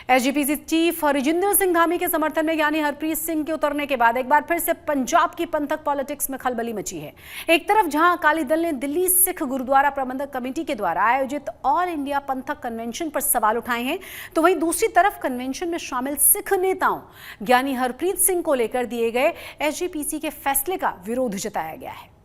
SGPC chief Harjinder Singh Dhami के समर्थन में यानी हरप्रीत सिंह के उतरने के बाद एक बार फिर से पंजाब की पंथक पॉलिटिक्स में खलबली मची है। एक तरफ जहां अकाली दल ने दिल्ली सिख गुरुद्वारा प्रबंधक कमेटी के द्वारा आयोजित ऑल इंडिया पंथक कन्वेंशन पर सवाल उठाए हैं, तो वहीं दूसरी तरफ कन्वेंशन में शामिल सिख नेताओं यानी हरप्रीत सिंह को लेकर दिए गए एसजीपीसी के फैसले का विरोध जताया गया है।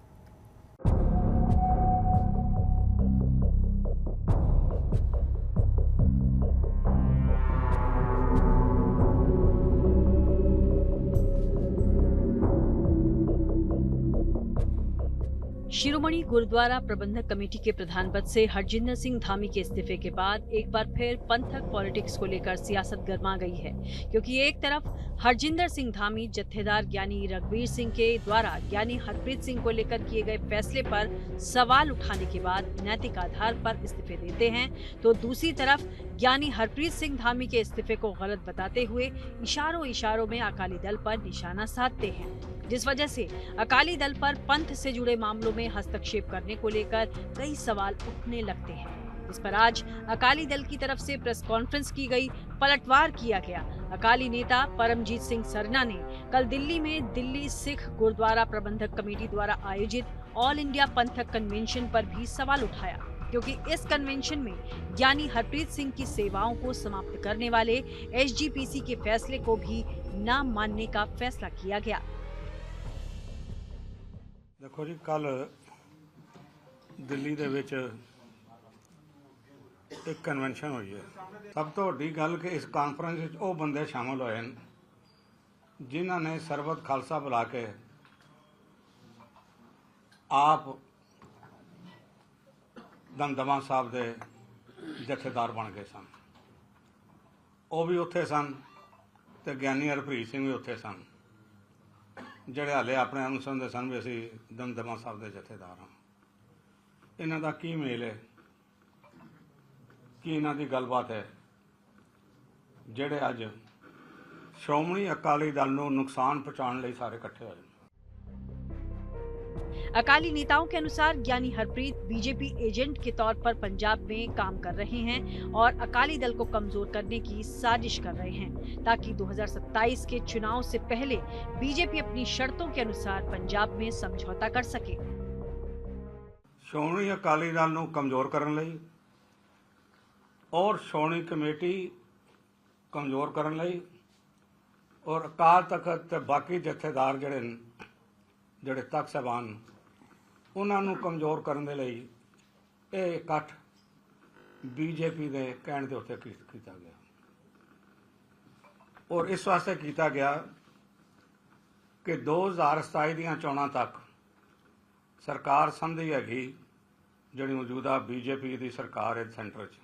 शिरोमणि गुरुद्वारा प्रबंधक कमेटी के प्रधान पद से हरजिंदर सिंह धामी के इस्तीफे के बाद एक बार फिर पंथक पॉलिटिक्स को लेकर सियासत गर्मा गई है, क्योंकि एक तरफ हरजिंदर सिंह धामी जत्थेदार ज्ञानी रघुवीर सिंह के द्वारा ज्ञानी हरप्रीत सिंह को लेकर किए गए फैसले पर सवाल उठाने के बाद नैतिक आधार पर इस्तीफे देते हैं, तो दूसरी तरफ ज्ञानी हरप्रीत सिंह धामी के इस्तीफे को गलत बताते हुए इशारों में अकाली दल पर निशाना साधते हैं, जिस वजह से अकाली दल पर पंथ से जुड़े मामलों में हस्तक्षेप करने को लेकर कई सवाल उठने लगते हैं। इस पर आज अकाली दल की तरफ से प्रेस कॉन्फ्रेंस की गई, पलटवार किया गया। अकाली नेता परमजीत सिंह सरना ने कल दिल्ली में दिल्ली सिख गुरुद्वारा प्रबंधक कमेटी द्वारा आयोजित ऑल इंडिया पंथक कन्वेंशन पर भी सवाल उठाया, क्योंकि इस कन्वेंशन में ज्ञानी हरप्रीत सिंह की सेवाओं को समाप्त करने वाले एसजीपीसी के फैसले को भी न मानने का फैसला किया गया। देखो जी, कल दिल्ली दे विच एक कन्वेंशन हुई है। सब तो वड्डी गल कि इस कॉन्फ्रेंस विच वो बंदे शामिल होए जिन्हां ने सरबत खालसा बुला के आप दमदमा साहब दे जथेदार बन गए सन। वो भी उत्थे सन ते ज्ञानी हरप्रीत सिंह भी उत्थे सन, ਜਿਹੜੇ ਹਾਲੇ ਆਪਣੇ ਆਪ ਨੂੰ ਸਮਝਦੇ ਸਨ ਵੀ ਅਸੀਂ ਦਮਦਮਾ ਸਾਹਿਬ ਦੇ ਜਥੇਦਾਰ ਹਾਂ। ਇਹਨਾਂ ਦਾ ਕੀ ਮੇਲ ਹੈ, ਕੀ ਇਹਨਾਂ ਦੀ ਗੱਲਬਾਤ ਹੈ ਜਿਹੜੇ ਅੱਜ ਸ਼੍ਰੋਮਣੀ ਅਕਾਲੀ ਦਲ ਨੂੰ ਨੁਕਸਾਨ ਪਹੁੰਚਾਉਣ ਲਈ ਸਾਰੇ ਇਕੱਠੇ ਹੋਏ। अकाली नेताओं के अनुसार ज्ञानी हरप्रीत बीजेपी एजेंट के तौर पर पंजाब में काम कर रहे हैं और अकाली दल को कमजोर करने की साजिश कर रहे हैं, ताकि 2027 के चुनाव से पहले बीजेपी अपनी शर्तों के अनुसार पंजाब में समझौता कर सके। श्रोमणी अकाली दल ਨੂੰ ਕਮਜ਼ੋਰ ਕਰਨ ਲਈ और श्रोमणी कमेटी कमਜ਼ੋਰ ਕਰਨ ਲਈ और अकाल तख्त ਤੇ ਬਾਕੀ ਜਥੇਦਾਰ ਜਿਹੜੇ ਤਖਤ ਸਾਹਿਬਾਨ ਉਹਨਾਂ ਨੂੰ ਕਮਜ਼ੋਰ ਕਰਨ ਦੇ ਲਈ ਇਹ ਇਕੱਠ बीजेपी ਦੇ ਕਹਿਣ ਦੇ ਉੱਤੇ ਕੀਤਾ ਗਿਆ ਔਰ ਇਸ ਵਾਸਤੇ ਕੀਤਾ ਗਿਆ ਕਿ 2027 ਦੀਆਂ ਚੋਣਾਂ ਤੱਕ ਸਰਕਾਰ ਸਮਝੀ ਹੈਗੀ ਜਿਹੜੀ ਮੌਜੂਦਾ बीजेपी ਦੀ ਸਰਕਾਰ ਹੈ ਸੈਂਟਰ 'ਚ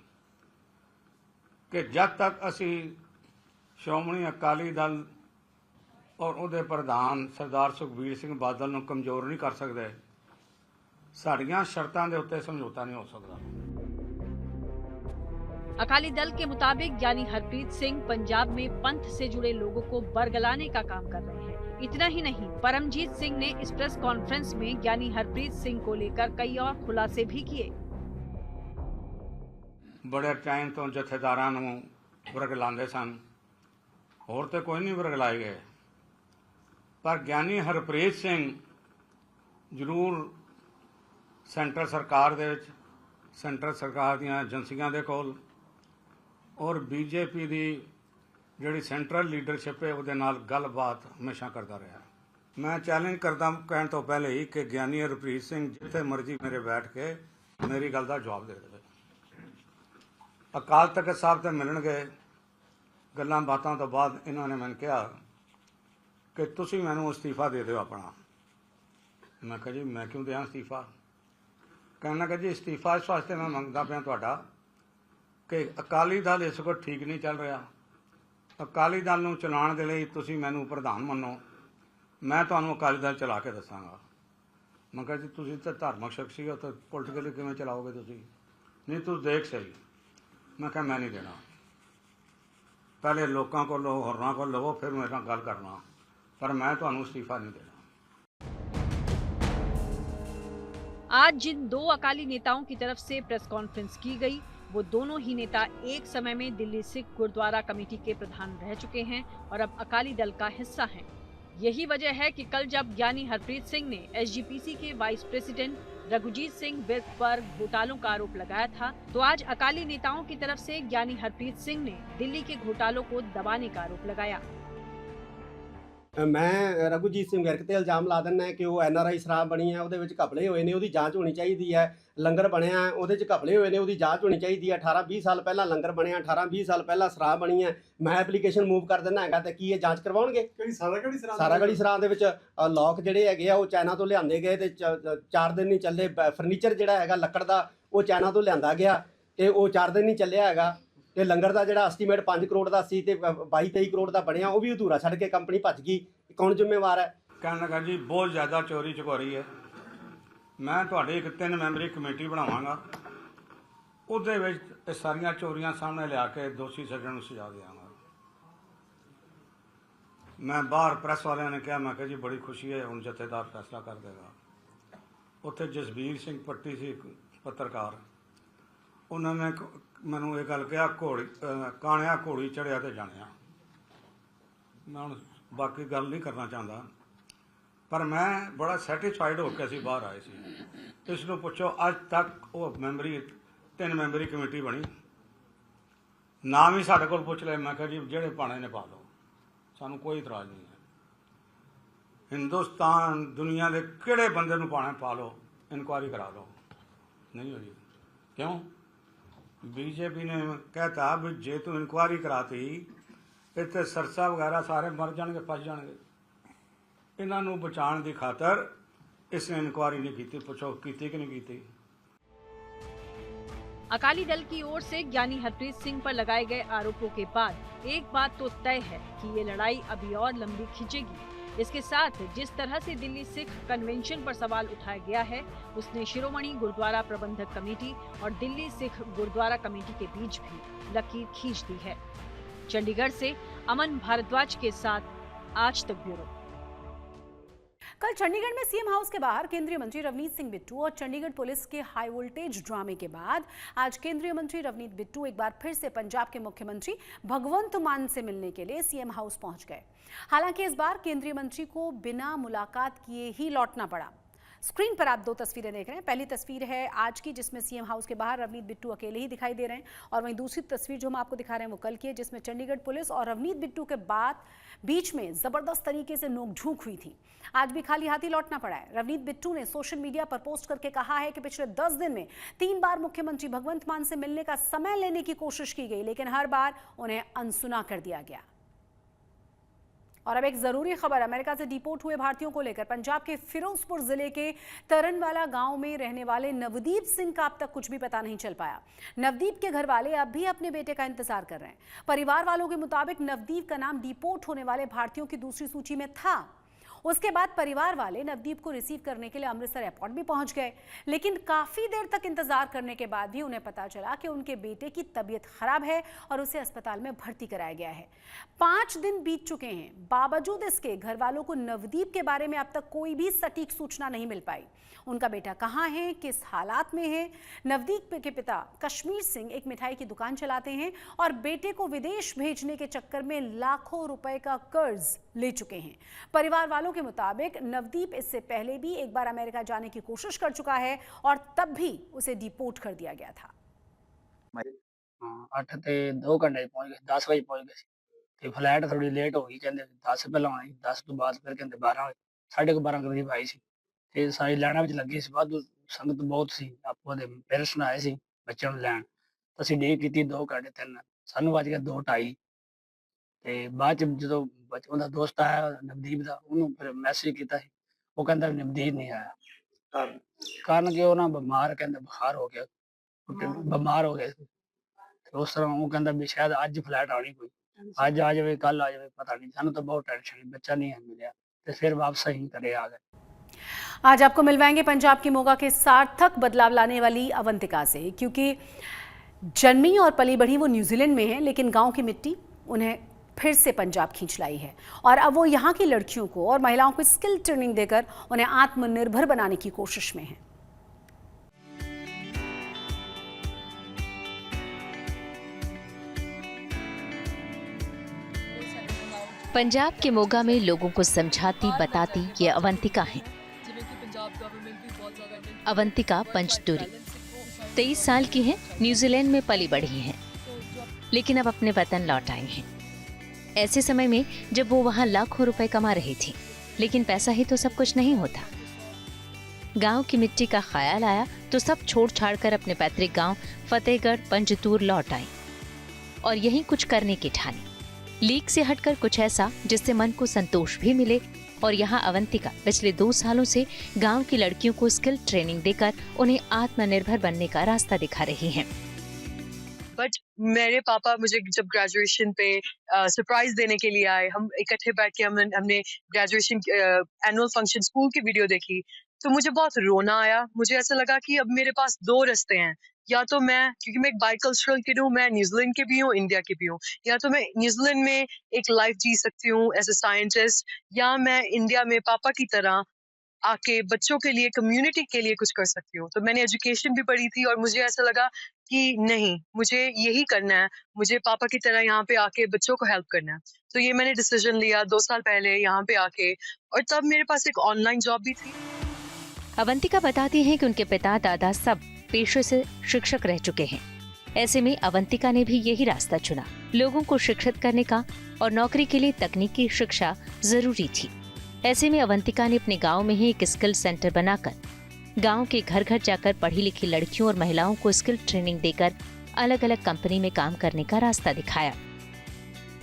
ਕਿ ਜਦ ਤੱਕ ਅਸੀਂ ਸ਼੍ਰੋਮਣੀ ਅਕਾਲੀ ਦਲ और ਉਹਦੇ ਪ੍ਰਧਾਨ सरदार सुखबीर सिंह बादल ਨੂੰ ਕਮਜ਼ੋਰ नहीं कर सकते, साड़ियां शर्तां दे उत्ते समझौता नहीं हो सकता। अकाली दल के मुताबिक यानी हरप्रीत सिंह पंजाब में पंथ से जुड़े लोगों को बरगलाने का काम कर रहे हैं। इतना ही नहीं, परमजीत सिंह ने इस प्रेस कॉन्फ्रेंस में यानी हरप्रीत सिंह को लेकर कई और खुलासे भी किए। बड़े टाइम तो जथेदारां नूं बरगलांदे सन, होर ते कोई नहीं बरगलाए गए, पर ज्ञानी हरप्रीत सिंह जरूर सेंटर सरकार दे विच सेंटर सरकार दीआं एजेंसियां दे कोल और बीजेपी दी जिहड़ी सेंट्रल लीडरशिप है उहदे नाल गलबात हमेशा करता रहा। मैं चैलेंज करदा कहण तो पहले ही कि ज्ञानी हरप्रीत सिंह जिथे मर्जी मेरे बैठ के मेरी गल दा जवाब दे देवे। अकाल तख्त साहब ते मिलन गए, गल्लां बातां तो बाद इन्होंने मैंने कहा कि तुसी मैनू इस्तीफा दे दो अपना। मैं कहा जी मैं क्यों दें इस्तीफा? कहना कि जी इस्तीफा इस वास्ते मैं मंगदा पाया तुहाडा कि अकाली दल इस वक्त ठीक नहीं चल रहा, अकाली दल नूं चलाउण दे लई तुसी मैनू प्रधान मन्नो, मैं तुहानूं अकाली दल चला के दसांगा। मैं कहा जी तुसी तो धार्मिक शख्सी हो तो पोलिटिकली किवें चलाओगे तुसी? नहीं तू देख सही। मैं कहा मैं नहीं देना, पहले लोगों को लो होरना को लवो फिर मेरे नाल गल करना, पर मैं तुहानूं इस्तीफा नहीं देना। आज जिन दो अकाली नेताओं की तरफ से प्रेस कॉन्फ्रेंस की गई, वो दोनों ही नेता एक समय में दिल्ली सिख गुरुद्वारा कमेटी के प्रधान रह चुके हैं और अब अकाली दल का हिस्सा हैं। यही वजह है कि कल जब ज्ञानी हरप्रीत सिंह ने एसजीपीसी के वाइस प्रेसिडेंट रघुजीत सिंह विर्क पर घोटालों का आरोप लगाया था, तो आज अकाली नेताओं की तरफ से ज्ञानी हरप्रीत सिंह ने दिल्ली के घोटालों को दबाने का आरोप लगाया। मैं रघुजीत सिंह विर्क ते इल्जाम ला दिंदा है कि वो NRI शराब बनी है, ਉਹਦੇ ਵਿੱਚ ਘਪਲੇ ਹੋਏ ਨੇ, ਉਹਦੀ ਜਾਂਚ ਹੋਣੀ ਚਾਹੀਦੀ ਹੈ। ਲੰਗਰ ਬਣਿਆ ਉਹਦੇ 'ਚ ਘਪਲੇ ਹੋਏ ਨੇ, ਉਹਦੀ ਜਾਂਚ ਹੋਣੀ ਚਾਹੀਦੀ ਹੈ। 18-20 ਸਾਲ ਪਹਿਲਾਂ ਲੰਗਰ ਬਣਿਆ, 18-20 ਸਾਲ ਪਹਿਲਾਂ ਸ਼ਰਾਬ ਬਣੀ ਹੈ। ਮੈਂ ਐਪਲੀਕੇਸ਼ਨ ਮੂਵ ਕਰ ਦਿੰਦਾ ਹੈਗਾ ਤੇ ਕੀ ਇਹ ਜਾਂਚ ਕਰਵਾਉਣਗੇ? ਸਾਰਾਗੜੀ ਸ਼ਰਾਬ ਦੇ ਵਿੱਚ ਲੋਕ ਜਿਹੜੇ ਹੈਗੇ ਆ ਉਹ ਚਾਈਨਾ ਤੋਂ ਲਿਆਂਦੇ ਗਏ ਤੇ 4 ਦਿਨ ਨਹੀਂ ਚੱਲੇ। ਫਰਨੀਚਰ ਜਿਹੜਾ ਹੈਗਾ ਲੱਕੜ ਦਾ ਉਹ ਚਾਈਨਾ ਤੋਂ ਲਿਆਂਦਾ ਗਿਆ ਤੇ ਉਹ 4 ਦਿਨ ਨਹੀਂ ਚੱਲਿਆ ਹੈਗਾ। ਤੇ ਲੰਗਰ ਦਾ ਜਿਹੜਾ ਐਸਟੀਮੇਟ 5 ਕਰੋੜ ਦਾ ਸੀ ਤੇ 22-23 ਕਰੋੜ ਦਾ ਬਣਿਆ, ਉਹ ਵੀ ਅਧੂਰਾ ਛੱਡ ਕੇ ਕੰਪਨੀ ਭੱਜ ਗਈ। ਕੌਣ ਜ਼ਿੰਮੇਵਾਰ ਹੈ? ਕਹਿਣ ਲੱਗਾ ਜੀ ਬਹੁਤ ਜ਼ਿਆਦਾ ਚੋਰੀ ਚਕੋਰੀ ਹੈ। ਮੈਂ ਤੁਹਾਡੀ ਇੱਕ 3 ਮੈਂਬਰੀ ਕਮੇਟੀ ਬਣਾਵਾਂਗਾ, ਉਹਦੇ ਵਿੱਚ ਇਹ ਸਾਰੀਆਂ ਚੋਰੀਆਂ ਸਾਹਮਣੇ ਲਿਆ ਕੇ ਦੋਸ਼ੀ ਸੱਜਣ ਨੂੰ ਸਜ਼ਾ ਦੇਵਾਂਗਾ। ਮੈਂ ਬਾਹਰ ਪ੍ਰੈਸ ਵਾਲਿਆਂ ਨੇ ਕਿਹਾ, ਮੈਂ ਕਿਹਾ ਜੀ ਬੜੀ ਖੁਸ਼ੀ ਹੈ, ਹੁਣ ਜਥੇਦਾਰ ਫੈਸਲਾ ਕਰ ਦੇਗਾ। ਉੱਥੇ ਜਸਬੀਰ ਸਿੰਘ ਪੱਟੀ ਸੀ ਪੱਤਰਕਾਰ, ਉਹਨਾਂ ਨੇ ਮੈਨੂੰ ਇਹ ਗੱਲ ਕਿਹਾ, ਕਾਣਿਆ ਘੋੜੀ ਚੜਿਆ ਤੇ ਜਾਣਿਆ। ਮੈਂ ਹੁਣ ਬਾਕੀ ਗੱਲ ਨਹੀਂ ਕਰਨਾ ਚਾਹੁੰਦਾ, ਪਰ ਮੈਂ ਬੜਾ ਸੈਟੀਸਫਾਈਡ ਹੋ ਕੇ ਅਸੀਂ ਬਾਹਰ ਆਏ ਸੀ। ਇਸ ਨੂੰ ਪੁੱਛੋ ਅੱਜ ਤੱਕ ਉਹ 3 ਮੈਂਬਰੀ ਕਮੇਟੀ ਬਣੀ, ਨਾਮ ਹੀ ਸਾਡੇ ਕੋਲ ਪੁੱਛ ਲਏ। ਮੈਂ ਕਿਹਾ ਜੀ ਜਿਹੜੇ ਪਾਣੇ ਨੇ ਪਾ ਲਓ, ਸਾਨੂੰ ਕੋਈ ਇਤਰਾਜ਼ ਨਹੀਂ ਹੈ। ਹਿੰਦੁਸਤਾਨ ਦੁਨੀਆ ਦੇ ਕਿਹੜੇ ਬੰਦੇ ਨੂੰ ਪਾਣੇ ਪਾ ਲਓ, ਇਨਕੁਆਇਰੀ ਕਰਾ ਲਓ, ਨਹੀਂ ਹੋਈ। ਕਿਉਂ? बीजेपी ने कहता भी जे तू इनकुआरी कराती इतने सरसा वगैरह सारे मर जाएंगे, फस जाएंगे। इन्हों बचाने की खातर इसने इनकुआरी नहीं की। पूछो की कि नहीं की। अकाली दल की ओर से ज्ञानी हरप्रीत सिंह पर लगाए गए आरोपों के बाद एक बात तो तय है कि ये लड़ाई अभी और लंबी खींचेगी। इसके साथ जिस तरह से दिल्ली सिख कन्वेंशन पर सवाल उठाया गया है, उसने शिरोमणि गुरुद्वारा प्रबंधक कमेटी और दिल्ली सिख गुरुद्वारा कमेटी के बीच भी लकीर खींच दी है। चंडीगढ़ से अमन भारद्वाज के साथ आज तक ब्यूरो। कल चंडीगढ़ में सीएम हाउस के बाहर केंद्रीय मंत्री रवनीत सिंह बिट्टू और चंडीगढ़ पुलिस के हाई वोल्टेज ड्रामे के बाद आज केंद्रीय मंत्री रवनीत बिट्टू एक बार फिर से पंजाब के मुख्यमंत्री भगवंत मान से मिलने के लिए सीएम हाउस पहुंच गए। हालांकि इस बार केंद्रीय मंत्री को बिना मुलाकात किए ही लौटना पड़ा। स्क्रीन पर आप 2 तस्वीरें देख रहे हैं। पहली तस्वीर है आज की, जिसमें सीएम हाउस के बाहर रवनीत बिट्टू अकेले ही दिखाई दे रहे हैं, और वहीं दूसरी तस्वीर जो हम आपको दिखा रहे हैं वो कल की है, जिसमें चंडीगढ़ पुलिस और रवनीत बिट्टू के बीच में जबरदस्त तरीके से नोकझोंक हुई थी। आज भी खाली हाथ ही लौटना पड़ा है। रवनीत बिट्टू ने सोशल मीडिया पर पोस्ट करके कहा है कि पिछले 10 दिन में 3 बार मुख्यमंत्री भगवंत मान से मिलने का समय लेने की कोशिश की गई, लेकिन हर बार उन्हें अनसुना कर दिया गया। और अब एक जरूरी खबर, अमेरिका से डिपोर्ट हुए भारतीयों को लेकर पंजाब के फिरोजपुर जिले के तरनवाला गांव में रहने वाले नवदीप सिंह का अब तक कुछ भी पता नहीं चल पाया। नवदीप के घर वाले अब भी अपने बेटे का इंतजार कर रहे हैं। परिवार वालों के मुताबिक नवदीप का नाम डिपोर्ट होने वाले भारतीयों की दूसरी सूची में था। उसके बाद परिवार वाले नवदीप को रिसीव करने के लिए अमृतसर एयरपोर्ट भी पहुंच गए, लेकिन काफी देर तक इंतजार करने के बाद भी उन्हें पता चला कि उनके बेटे की तबीयत खराब है और उसे अस्पताल में भर्ती कराया गया है। 5 दिन बीत चुके हैं, बावजूद इसके घर वालों को नवदीप के बारे में अब तक कोई भी सटीक सूचना नहीं मिल पाई। उनका बेटा कहाँ है, किस हालात में है? नवदीप के पिता कश्मीर सिंह एक मिठाई की दुकान चलाते हैं और बेटे को विदेश भेजने के चक्कर में लाखों रुपए का कर्ज ले चुके हैं। परिवार वालों के मुताबिक नवदीप इससे पहले भी एक बार अमेरिका जाने की कोशिश कर चुका है और तब भी उसे डिपोर्ट कर दिया गया था। 8 ਤੇ 2 ਘੰਟੇ ਪਹੁੰਚ ਗਏ, 10 ਵਜੇ ਪਹੁੰਚ ਗਏ ਸੀ ਤੇ ਫਲਾਈਟ ਥੋੜੀ ਲੇਟ ਹੋ ਗਈ, ਕਹਿੰਦੇ 10 ਪਹਿਲਾਂ ਆਉਣੀ, 10 ਤੋਂ ਬਾਅਦ ਫਿਰ ਕਹਿੰਦੇ 12 ਵਜੇ, 12:30 ਕਰੀਬ ਆਈ ਸੀ ਤੇ ਸਾਰੀ ਲਾਈਨਾਂ ਵਿੱਚ ਲੱਗੇ ਸੀ। ਵਾਧੂ ਸੰਗਤ ਬਹੁਤ ਸੀ, ਆਪੋ ਦੇ ਪੇਰੈਂਟਸ ਨਾਲ ਆਏ ਸੀ ਬੱਚਿਆਂ ਨੂੰ ਲੈਣ। ਅਸੀਂ ਡੀਕ ਕੀਤੀ 2 ਘੰਟੇ 3, ਸਾਨੂੰ ਵੱਜ ਗਿਆ 2:30 ਤੇ ਬਾਅਦ ਚ ਜਦੋਂ ਉਹਦਾ ਦੋਸਤ ਆਇਆ ਨਵਦੀਪ ਦਾ, ਉਹਨੂੰ ਫਿਰ ਮੈਸੇਜ ਕੀਤਾ ਸੀ, ਉਹ ਕਹਿੰਦਾ ਨਵਦੀਪ ਨਹੀਂ ਆਇਆ। ਕਾਰਨ ਕਿ ਉਹ ਨਾ ਬਿਮਾਰ, ਕਹਿੰਦਾ ਬੁਖਾਰ ਹੋ ਗਿਆ, ਬਿਮਾਰ ਹੋ ਗਿਆ। ਉਸ ਤਰ੍ਹਾਂ ਉਹ ਕਹਿੰਦਾ ਵੀ ਸ਼ਾਇਦ ਅੱਜ ਫਲਾਈਟ ਆਉਣੀ, ਕੋਈ ਅੱਜ ਆ ਜਾਵੇ, ਕੱਲ ਆ ਜਾਵੇ, ਪਤਾ नहीं। ਸਾਨੂੰ ਤਾਂ बहुत टेंशन, बच्चा नहीं है मिला, तो फिर वापस ही घरे आ गए। आज आपको मिलवाएंगे पंजाब की मोगा के सार्थक बदलाव लाने वाली अवंतिका से, क्योंकि जन्मी और पली बढ़ी वो न्यूजीलैंड में है, लेकिन गांव की मिट्टी उन्हें फिर से पंजाब खींच लाई है और अब वो यहाँ की लड़कियों को और महिलाओं को स्किल ट्रेनिंग देकर उन्हें आत्मनिर्भर बनाने की कोशिश में है। पंजाब के मोगा में लोगों को समझाती बताती ये अवंतिका हैं। अवंतिका पंचतुरी 23 साल की हैं, न्यूजीलैंड में पली बढ़ी हैं, लेकिन अब अपने वतन लौट आई हैं। ऐसे समय में जब वो वहाँ लाखों रुपए कमा रही थी, लेकिन पैसा ही तो सब कुछ नहीं होता। गांव की मिट्टी का ख्याल आया तो सब छोड़ छाड़ कर अपने पैतृक गांव फतेहगढ़ पंजतूर लौट आई और यहीं कुछ करने की ठानी। लीक से हटकर कुछ ऐसा जिससे मन को संतोष भी मिले। और यहाँ अवंतिका पिछले 2 सालों से गांव की लड़कियों को स्किल ट्रेनिंग देकर उन्हें आत्मनिर्भर बनने का रास्ता दिखा रही हैं। बट मेरे पापा मुझे जब ग्रेजुएशन पे सरप्राइज देने के लिए आए, हम इकट्ठे बैठ के हमने ग्रेजुएशन एनुअल फंक्शन स्कूल की वीडियो देखी, तो मुझे बहुत रोना आया। मुझे ऐसा लगा कि अब मेरे पास 2 रास्ते हैं, या तो मैं, क्योंकि मैं एक बाइकल्चरल किड हूँ, मैं न्यूजीलैंड के भी हूँ, इंडिया की भी हूँ, या तो मैं न्यूजीलैंड में एक लाइफ जी सकती हूँ एज ए साइंटिस्ट, या मैं इंडिया में पापा की तरह आके बच्चों के लिए, कम्युनिटी के लिए कुछ कर सकती हूँ। तो मैंने एजुकेशन भी पढ़ी थी और मुझे ऐसा लगा कि नहीं, मुझे यही करना है, मुझे पापा की तरह यहाँ पे आके बच्चों को हेल्प करना है। तो ये मैंने डिसीजन लिया 2 साल पहले यहाँ पे आके, और तब मेरे पास एक ऑनलाइन जॉब भी थी। अवंतिका बताती हैं कि उनके पिता दादा सब पेशे से शिक्षक रह चुके हैं। ऐसे में अवंतिका ने भी यही रास्ता चुना, लोगों को शिक्षित करने का, और नौकरी के लिए तकनीकी शिक्षा जरूरी थी। ऐसे में अवंतिका ने अपने गांव में ही एक स्किल सेंटर बनाकर गांव के घर घर जाकर पढ़ी लिखी लड़कियों और महिलाओं को स्किल ट्रेनिंग देकर अलग अलग कंपनी में काम करने का रास्ता दिखाया।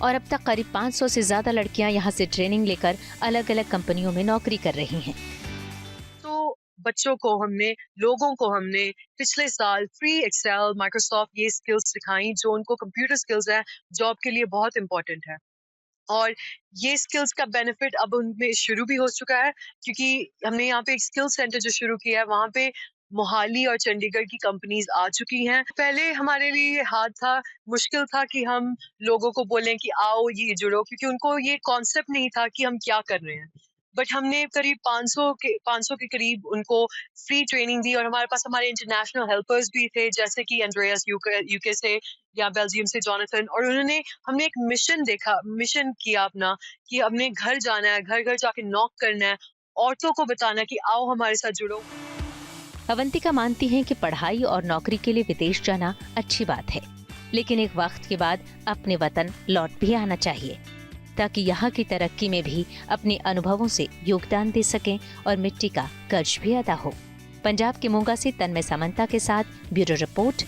और अब तक करीब 500 से ज्यादा लड़कियां यहां से ट्रेनिंग लेकर अलग अलग कंपनियों में नौकरी कर रही हैं। तो बच्चों को हमने, लोगों को हमने पिछले साल फ्री एक्सेल, माइक्रोसॉफ्ट ये स्किल्स सिखाई जो उनको कंप्यूटर स्किल्स है, जॉब के लिए बहुत इंपॉर्टेंट है। और ये स्किल्स का बेनिफिट अब उनमें शुरू भी हो चुका है, क्योंकि हमने यहाँ पे एक स्किल सेंटर जो शुरू किया है, वहाँ पे मोहाली और चंडीगढ़ की कंपनीज आ चुकी हैं। पहले हमारे लिए ये हार्ड था, मुश्किल था कि हम लोगों को बोलें कि आओ ये जुड़ो, क्योंकि उनको ये कॉन्सेप्ट नहीं था कि हम क्या कर रहे हैं। बट हमने करीब 500 के करीब उनको फ्री ट्रेनिंग दी, और हमारे पास हमारे इंटरनेशनल हेल्पर्स भी थे, जैसे कि एंड्रेयस यूके से, या बेल्जियम से जॉनथन। और हमने एक मिशन किया अपना, कि हमने घर जाना है, घर घर जाके नॉक करना है, औरतों को बताना कि आओ हमारे साथ जुड़ो। अवंतिका मानती हैं कि पढ़ाई और नौकरी के लिए विदेश जाना अच्छी बात है, लेकिन एक वक्त के बाद अपने वतन लौट भी आना चाहिए, ताकि यहाँ की तरक्की में भी अपने अनुभवों से योगदान दे सकें और मिट्टी का कर्ज भी अदा हो। पंजाब के मोगा से तन्मय सामंता के साथ ब्यूरो रिपोर्ट,